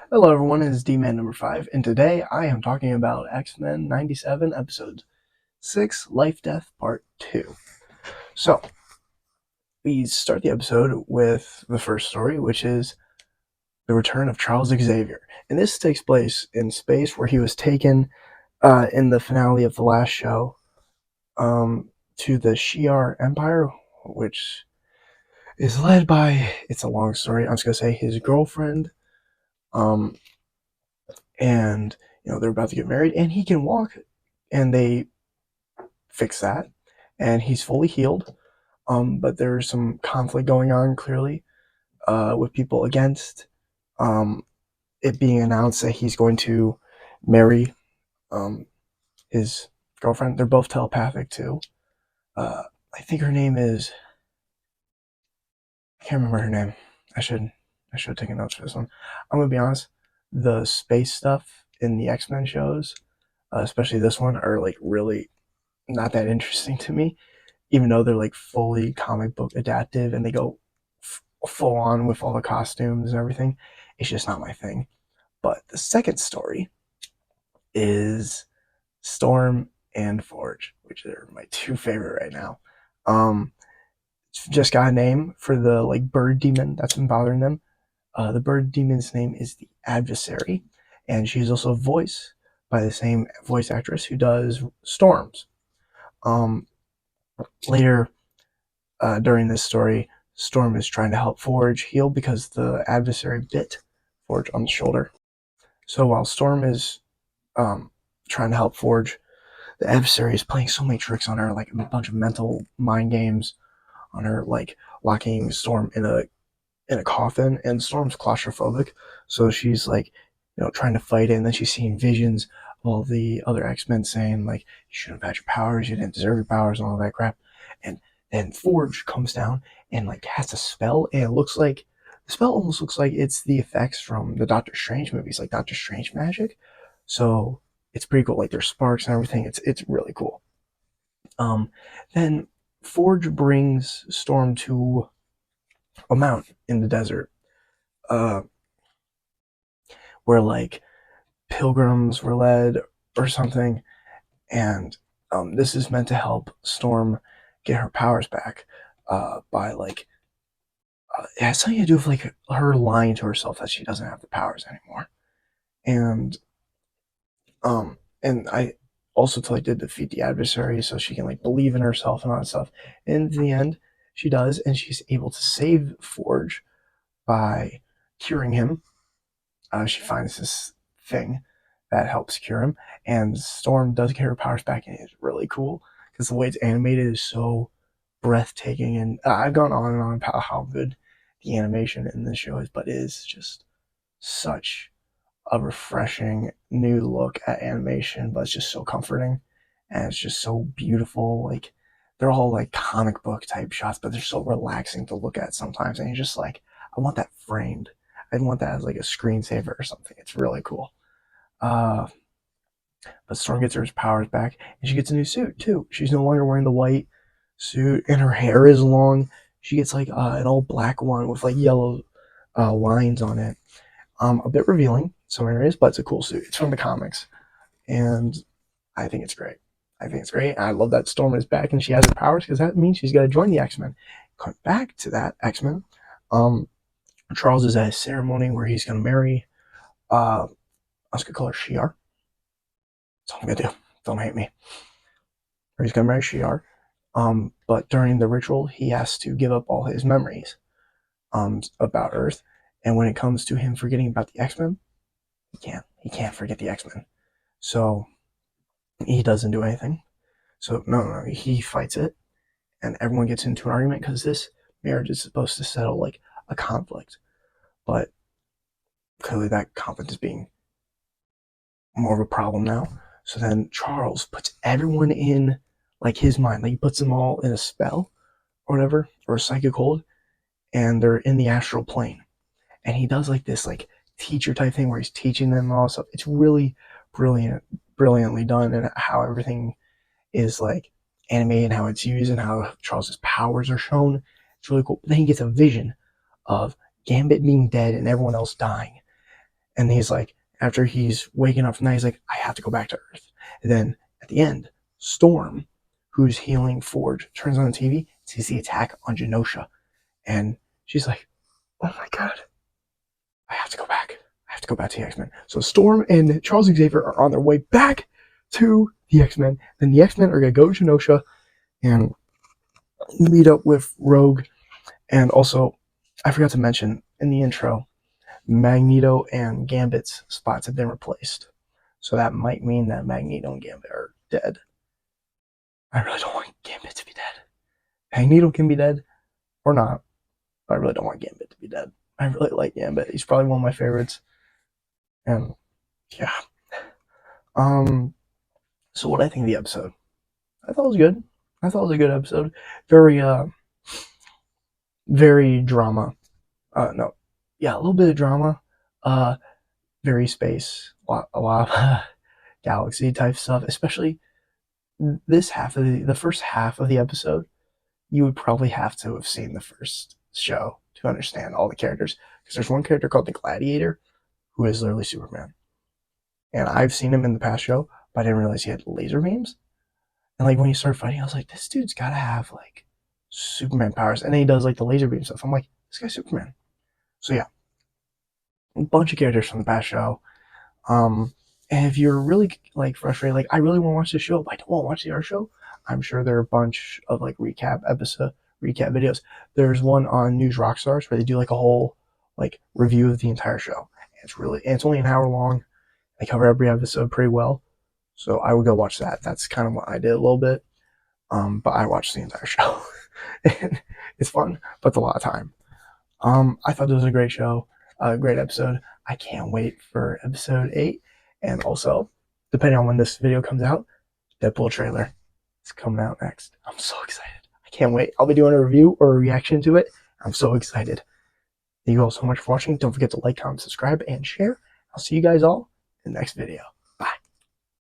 Hello everyone, it is D-Man number 5, and today I am talking about X-Men 97 episode 6, Life Death Part 2. So, we start the episode with the first story, which is the return of Charles Xavier. And this takes place in space where he was taken in the finale of the last show to the Shi'ar Empire, which is led by, it's a long story, I'm just going to say his girlfriend, um, and they're about to get married and he can walk, and they fix that and he's fully healed. But there's some conflict going on clearly with people against um, it being announced that he's going to marry um, his girlfriend. They're both telepathic too. uh, I think her name is, I can't remember her name. I should have taken notes for this one. I'm gonna be honest, the space stuff in the X-Men shows, especially this one, are like really not that interesting to me, even though they're like fully comic book adaptive and they go full on with all the costumes and everything. It's just not my thing. But the second story is Storm and Forge, which are my two favorite right now. Um, just got a name for the like bird demon that's been bothering them. The bird demon's name is the Adversary, and she's also voiced by the same voice actress who does Storms. Um, Later during this story, Storm is trying to help Forge heal because the Adversary bit Forge on the shoulder. So while Storm is um, trying to help Forge, the Adversary is playing so many tricks on her, like a bunch of mental mind games on her, like locking Storm in a coffin, and Storm's claustrophobic, so she's like, trying to fight it, and then she's seeing visions of all the other X-Men saying like, you shouldn't have had your powers, you didn't deserve your powers, and all that crap. And then Forge comes down and like has a spell, and it looks like the spell almost looks like it's the effects from the Doctor Strange movies, like Doctor Strange magic. So it's pretty cool. Like there's sparks and everything. It's really cool. Um, then Forge brings Storm to a mountain in the desert, uh, where like pilgrims were led or something, and this is meant to help Storm get her powers back by like it has something to do with like her lying to herself that she doesn't have the powers anymore, and I also like to defeat the Adversary so she can like believe in herself and all that stuff. And in the end, she does, and she's able to save Forge by curing him. She finds this thing that helps cure him, and Storm does get her powers back, and it's really cool because the way it's animated is so breathtaking. And I've gone on and on about how good the animation in this show is, but it is just such a refreshing new look at animation, but it's just so comforting and it's just so beautiful. Like they're all like comic book type shots, but they're so relaxing to look at sometimes, and you're just like, I want that framed. I want that as like a screensaver or something. It's really cool. Uh, but Storm gets her powers back, and she gets a new suit too. She's no longer wearing the white suit, and her hair is long. She gets like an all black one with like yellow lines on it. A bit revealing in some areas, but it's a cool suit. It's from the comics, and I think it's great. I think it's great. I love that Storm is back and she has her powers because that means she's got to join the X-Men. Coming back to that X-Men, um, Charles is at a ceremony where he's going to marry, I was going to call her Shi'ar. That's all I'm going to do. Don't hate me. Or he's going to marry Shi'ar. But during the ritual, he has to give up all his memories about Earth. And when it comes to him forgetting about the X-Men, he can't forget the X-Men. So he doesn't do anything. So no, he fights it, and everyone gets into an argument because this marriage is supposed to settle like a conflict, but clearly that conflict is being more of a problem now. So then Charles puts everyone in like his mind, like he puts them all in a spell or whatever, or a psychic hold, and they're in the astral plane. And he does like this like teacher type thing where he's teaching them all stuff. It's really brilliantly done, and how everything is like animated and how it's used and how Charles's powers are shown. It's really cool. But then he gets a vision of Gambit being dead and everyone else dying. And he's like, after he's waking up from that, he's like, I have to go back to Earth. And then at the end, Storm, who's healing Forge, turns on the TV, sees the attack on Genosha. And she's like, oh my God, I have to go back. I have to go back to the X-Men. So Storm and Charles Xavier are on their way back to the X-Men. Then the X-Men are going to go to Genosha and meet up with Rogue. And also, I forgot to mention in the intro, Magneto and Gambit's spots have been replaced. So that might mean that Magneto and Gambit are dead. I really don't want Gambit to be dead. Magneto can be dead or not, but I really don't want Gambit to be dead. I really like Gambit. He's probably one of my favorites. And yeah. So what I think of the episode? I thought it was good. I thought it was a good episode. Very drama. A little bit of drama. Very space. A lot of galaxy type stuff. Especially this half of the first half of the episode. You would probably have to have seen the first show to understand all the characters. Because there's one character called the Gladiator, who is literally Superman. And I've seen him in the past show, but I didn't realize he had laser beams. And like when he started fighting, I was like, this dude's gotta have like Superman powers. And then he does like the laser beam stuff. I'm like, this guy's Superman. So yeah, a bunch of characters from the past show. And if you're really like frustrated, like I really want to watch this show, but I don't want to watch the other show, I'm sure there are a bunch of like recap videos. There's one on News Rockstars where they do like a whole like review of the entire show. It's only an hour long. They cover every episode pretty well. So I would go watch that. That's kind of what I did a little bit. But I watched the entire show. And it's fun, but it's a lot of time. I thought it was a great show, a great episode. I can't wait for episode 8. And also, depending on when this video comes out, Deadpool trailer is coming out next. I'm so excited. I can't wait. I'll be doing a review or a reaction to it. I'm so excited. Thank you all so much for watching. Don't forget to like, comment, subscribe, and share. I'll see you guys all in the next video.